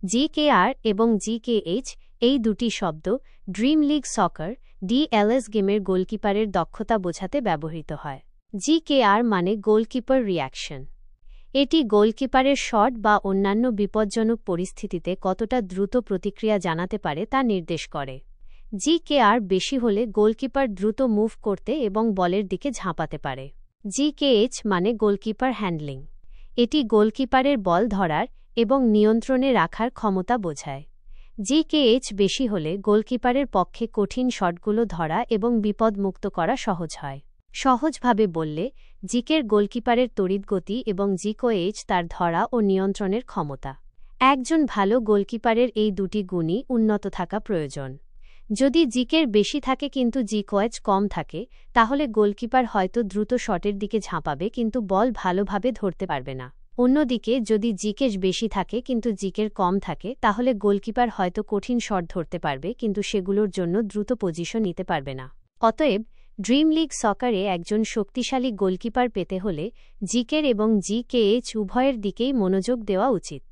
জিকেআর এবং জিকেএইচ এই দুটি শব্দ ড্রিম লিগ সকার ডিএলএস গেমের গোলকিপারের দক্ষতা বোঝাতে ব্যবহৃত হয়। জিকেআর মানে গোলকিপার রিঅ্যাকশন। এটি গোলকিপারের শট বা অন্যান্য বিপজ্জনক পরিস্থিতিতে কতটা দ্রুত প্রতিক্রিয়া জানাতে পারে তা নির্দেশ করে। জিকেআর বেশি হলে গোলকিপার দ্রুত মুভ করতে এবং বলের দিকে ঝাঁপাতে পারে। জিকেএইচ মানে গোলকিপার হ্যান্ডলিং। এটি গোলকিপারের বল ধরার এবং নিয়ন্ত্রণে রাখার ক্ষমতা বোঝায়। জিকেএইচ বেশি হলে গোলকিপারের পক্ষে কঠিন শটগুলো ধরা এবং বিপদমুক্ত করা সহজ হয়। সহজভাবে বললে, জিকের গোলকিপারের তড়িৎগতি এবং জিকেএইচ তার ধরা ও নিয়ন্ত্রণের ক্ষমতা। একজন ভালো গোলকিপারের এই দুটি গুণই উন্নত থাকা প্রয়োজন। যদি জিকের বেশি থাকে কিন্তু জিকেএইচ কম থাকে, তাহলে গোলকিপার হয়তো দ্রুত শটের দিকে ঝাঁপাবে কিন্তু বল ভালোভাবে ধরতে পারবে না। অন্যদিকে যদি জিকের বেশি থাকে কিন্তু জিকের কম থাকে, তাহলে গোলকিপার হয়তো কঠিন শট ধরতে পারবে কিন্তু সেগুলোর জন্য দ্রুত পজিশন নিতে পারবে না। অতএব, ড্রিম লিগ সকারে একজন শক্তিশালী গোলকিপার পেতে হলে জিকের এবং জিকেএইচ উভয়ের দিকেই মনোযোগ দেওয়া উচিত।